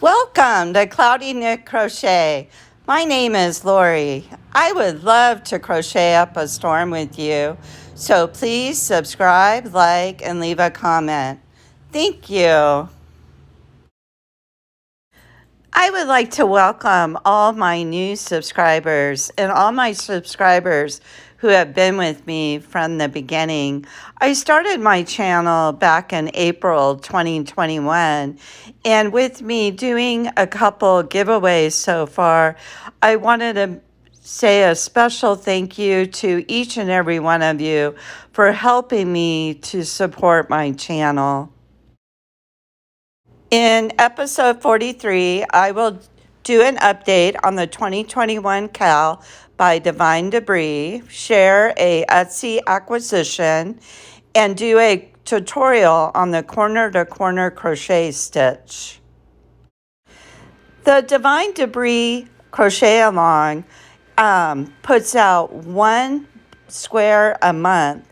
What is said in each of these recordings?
Welcome to Cloudy Nook Crochet. My name is Lori. I would love to crochet up a storm with you, so please subscribe, like, and leave a comment. Thank you. I would like to welcome all my new subscribers and all my subscribers who have been with me from the beginning. I started my channel back in April 2021, and with me doing a couple giveaways so far, I wanted to say a special thank you to each and every one of you for helping me to support my channel. In episode 43, I will do an update on the 2021 Cal by Devine Debris, share a Etsy acquisition, and do a tutorial on the corner-to-corner crochet stitch. The Devine Debris Crochet Along puts out one square a month,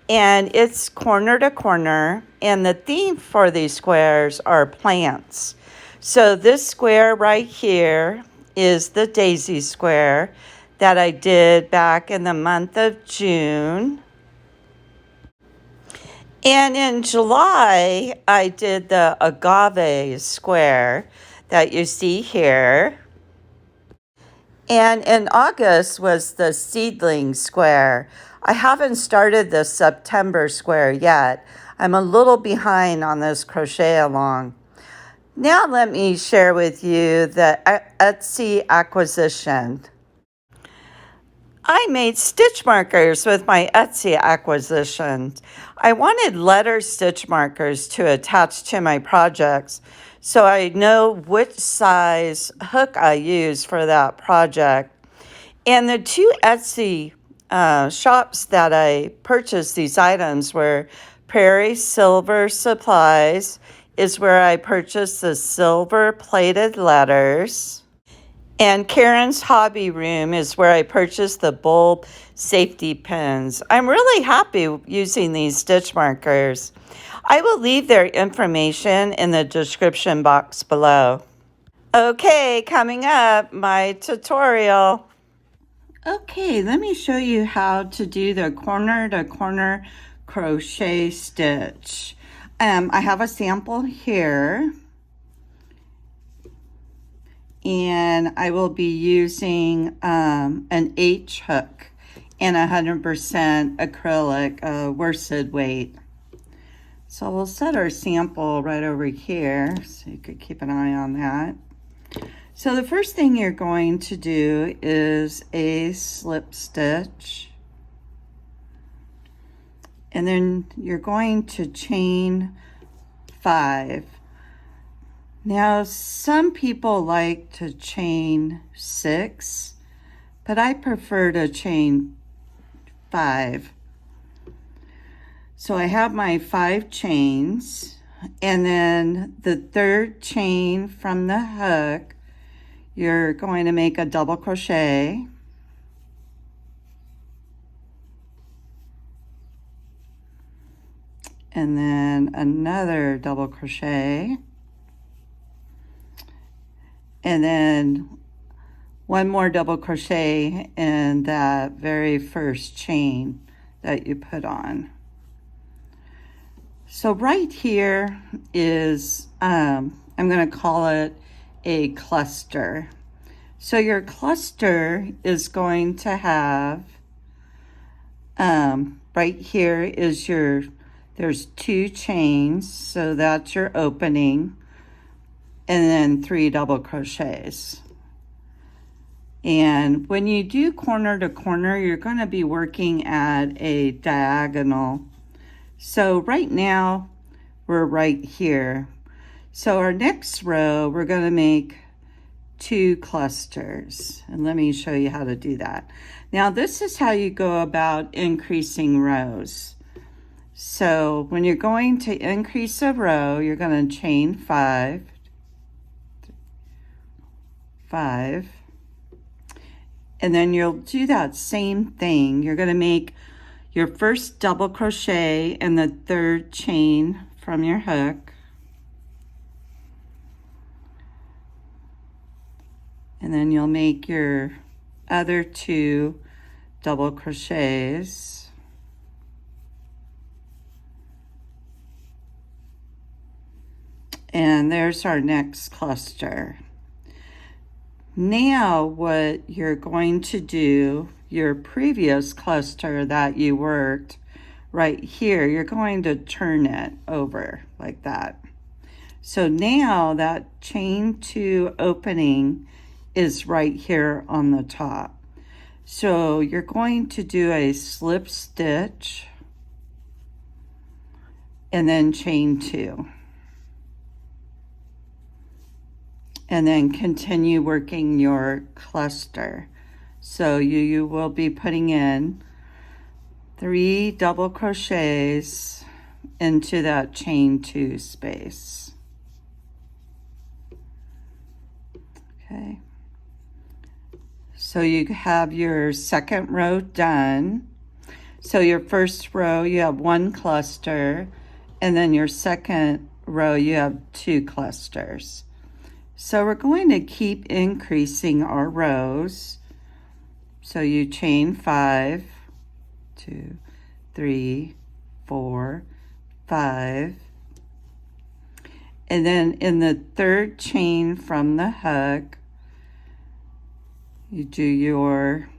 and it's corner to corner, and the theme for these squares are plants. So this square right here is the daisy square that I did back in the month of June. And in July, I did the agave square that you see here. And in August was the seedling square. I haven't started the September square yet. I'm a little behind on this crochet along. Now let me share with you the Etsy acquisition. I made stitch markers with my Etsy acquisitions. I wanted letter stitch markers to attach to my projects so I know which size hook I use for that project. And the two Etsy shops that I purchased these items were Prairie Silver Supplies is where I purchased the silver plated letters. And Karen's Hobby Room is where I purchased the bulb safety pins. I'm really happy using these stitch markers. I will leave their information in the description box below. Okay, coming up, my tutorial. Okay, let me show you how to do the corner to corner crochet stitch. I have a sample here. And I will be using an H hook and 100% acrylic worsted weight. So we'll set our sample right over here so you could keep an eye on that. So the first thing you're going to do is a slip stitch. And then you're going to chain 5. Now, some people like to chain 6, but I prefer to chain 5. So I have my 5 chains, and then the third chain from the hook, you're going to make a double crochet. And then another double crochet. And then one more double crochet in that very first chain that you put on. So right here is, I'm going to call it a cluster. So your cluster is going to have, right here is there's 2 chains, so that's your opening. And then 3 double crochets. And when you do corner to corner, you're going to be working at a diagonal. So right now, we're right here. So our next row, we're going to make 2 clusters. And let me show you how to do that. Now, this is how you go about increasing rows. So when you're going to increase a row, you're going to chain 5. And then you'll do that same thing. You're going to make your first double crochet in the third chain from your hook. And then you'll make your other 2 double crochets. And there's our next cluster. Now what you're going to do, your previous cluster that you worked right here, you're going to turn it over like that. So now that chain 2 opening is right here on the top. So you're going to do a slip stitch and then chain 2. And then continue working your cluster. So you will be putting in 3 double crochets into that chain 2 space. Okay. So you have your second row done. So your first row you have 1 cluster, and then your second row you have 2 clusters. So we're going to keep increasing our rows. So you chain 5, 2, 3, 4, 5. And then in the 3rd chain from the hook, you do your,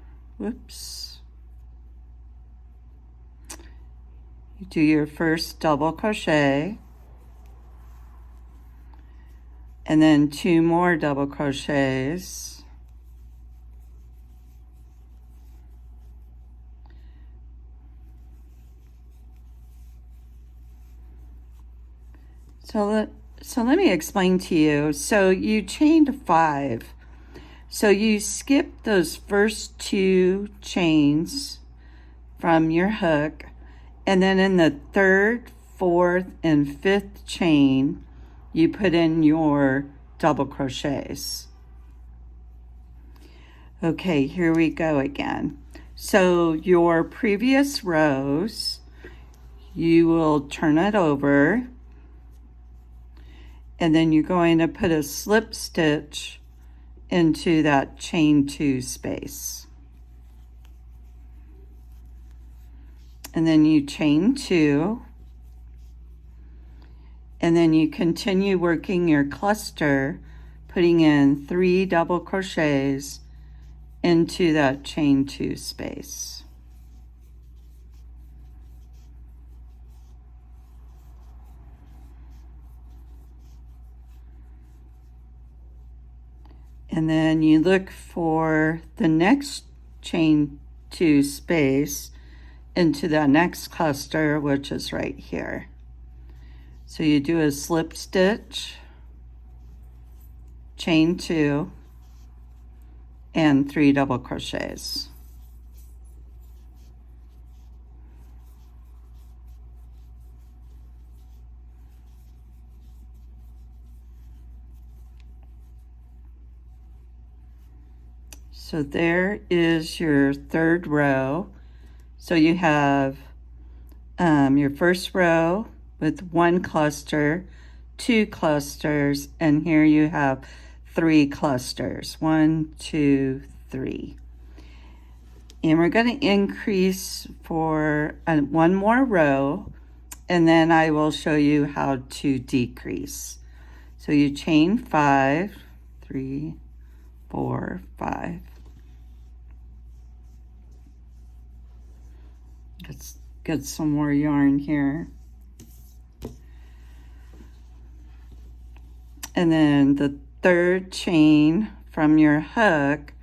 you do your first double crochet, and then 2 more double crochets, so let me explain to you. So you chained 5, so you skip those first 2 chains from your hook, and then in the 3rd, 4th, and 5th chain you put in your double crochets. Okay, here we go again. So your previous rows, you will turn it over, and then you're going to put a slip stitch into that chain 2 space. And then you chain 2, and then you continue working your cluster, putting in 3 double crochets into that chain 2 space. And then you look for the next chain 2 space into the next cluster, which is right here. So you do a slip stitch, chain 2, and 3 double crochets. So there is your 3rd row. So you have your first row with 1 cluster, 2 clusters, and here you have 3 clusters. 1, 2, 3. And we're going to increase for 1 more row, and then I will show you how to decrease. So you chain 5, 3, 4, 5. Let's get some more yarn here. And then the 3rd chain from your hook,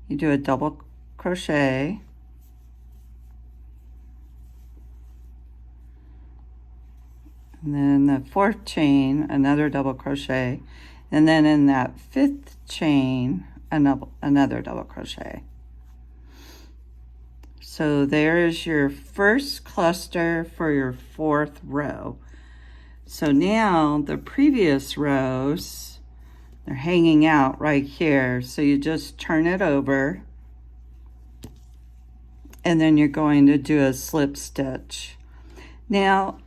you do a double crochet. And then the 4th chain, another double crochet. And then in that 5th chain, another double crochet. So there is your first cluster for your 4th row. So now the previous rows, they're hanging out right here. So you just turn it over, and then you're going to do a slip stitch. Now,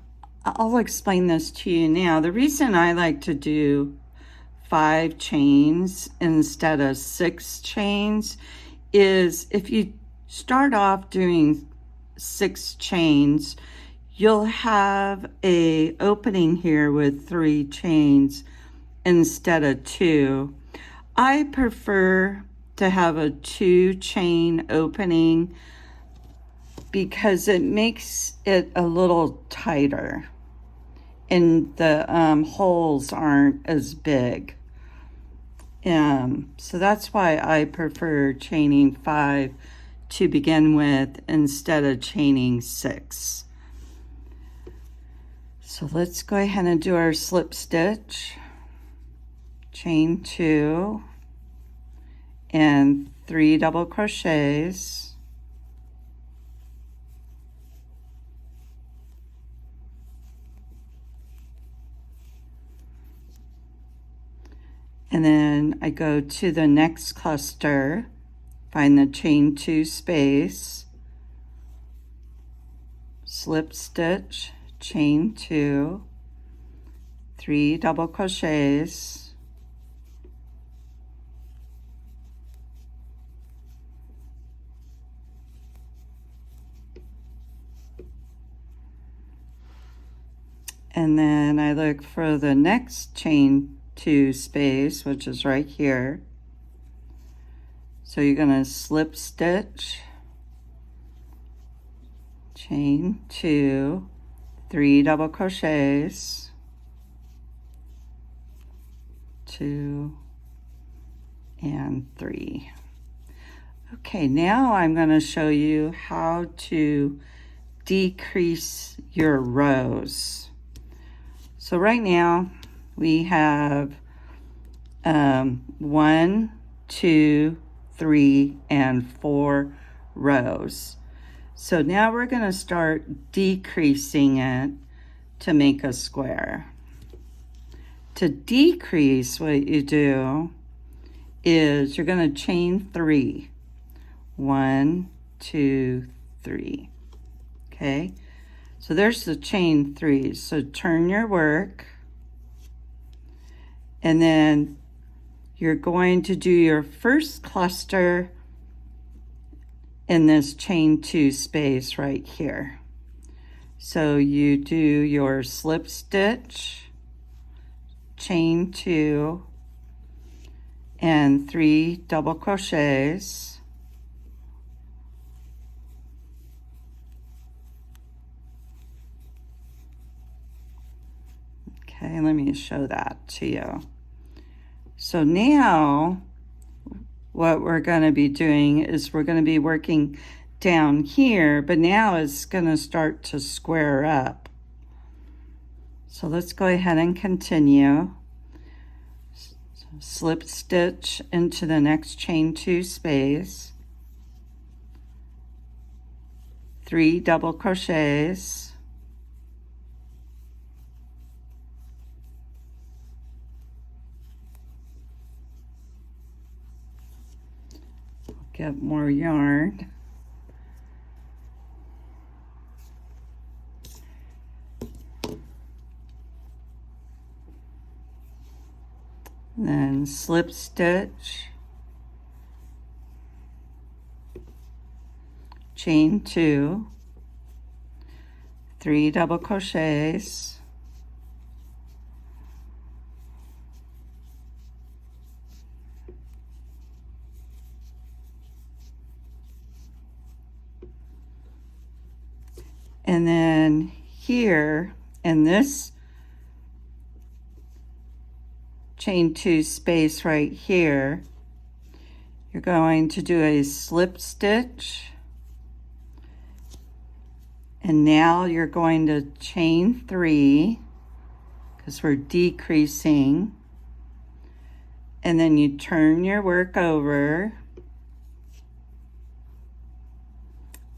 I'll explain this to you now. The reason I like to do 5 chains instead of 6 chains is if you start off doing 6 chains, you'll have a opening here with 3 chains instead of 2. I prefer to have a 2 chain opening because it makes it a little tighter and the holes aren't as big. So that's why I prefer chaining 5 to begin with instead of chaining 6. So let's go ahead and do our slip stitch, chain 2 and 3 double crochets. And then I go to the next cluster, find the chain 2 space, slip stitch, chain 2, 3 double crochets, and then I look for the next chain 2 space, which is right here. So you're going to slip stitch, chain 2, 3 double crochets, 2 and 3. Okay, now I'm going to show you how to decrease your rows. So right now we have 1, 2, 3, and 4 rows. So now we're going to start decreasing it to make a square. To decrease, what you do is you're going to chain 3. 1, 2, 3. Okay, so there's the chain 3. So turn your work, and then you're going to do your first cluster in this chain 2 space right here. So you do your slip stitch, chain 2, and 3 double crochets. Okay, let me show that to you. So now what we're going to be doing is we're going to be working down here, but now it's going to start to square up. So let's go ahead and continue. So slip stitch into the next chain 2 space, 3 double crochets, get more yarn. Then slip stitch, chain 2, 3 double crochets, and then here in this chain 2 space right here, you're going to do a slip stitch, and now you're going to chain 3 because we're decreasing, and then you turn your work over,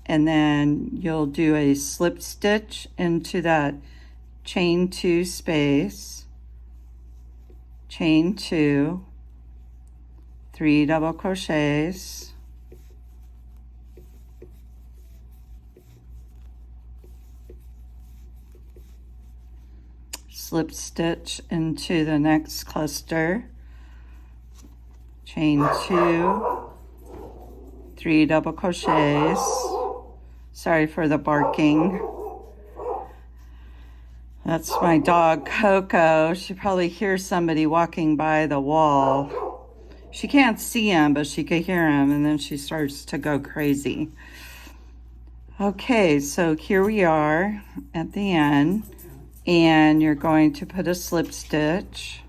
and then you'll do a slip stitch into that chain 2 space, chain 2, 3 double crochets, slip stitch into the next cluster, chain 2, 3 double crochets. Sorry for the barking. That's my dog Coco. She probably hears somebody walking by the wall. She can't see him, but she can hear him, and then she starts to go crazy. Okay, so here we are at the end, and you're going to put a slip stitch.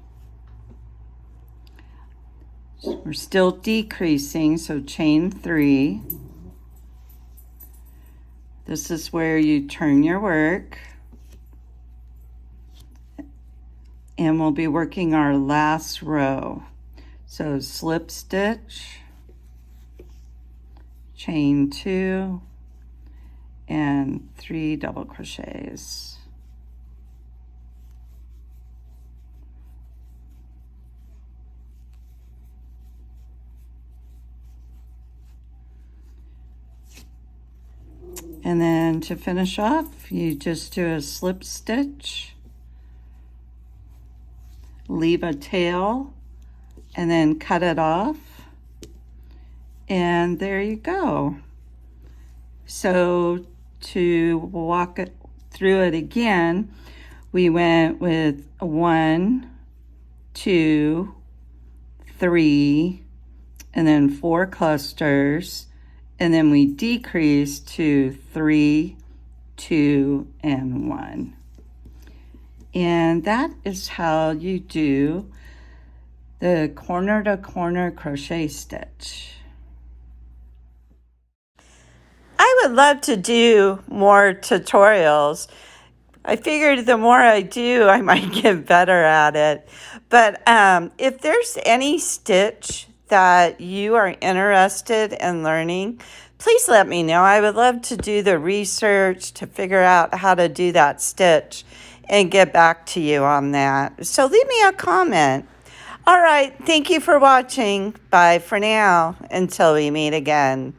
We're still decreasing, so chain 3. This is where you turn your work. And we'll be working our last row. So slip stitch, chain 2, and 3 double crochets. And then to finish off, you just do a slip stitch, leave a tail, and then cut it off. And there you go. So to walk it through it again, we went with 1, 2, 3, and then 4 clusters, and then we decreased to 3, 2, and 1. And that is how you do the corner to corner crochet stitch. I would love to do more tutorials. I figured the more I do, I might get better at it. But if there's any stitch that you are interested in learning, please let me know. I would love to do the research to figure out how to do that stitch and get back to you on that. So leave me a comment. All right, thank you for watching. Bye for now until we meet again.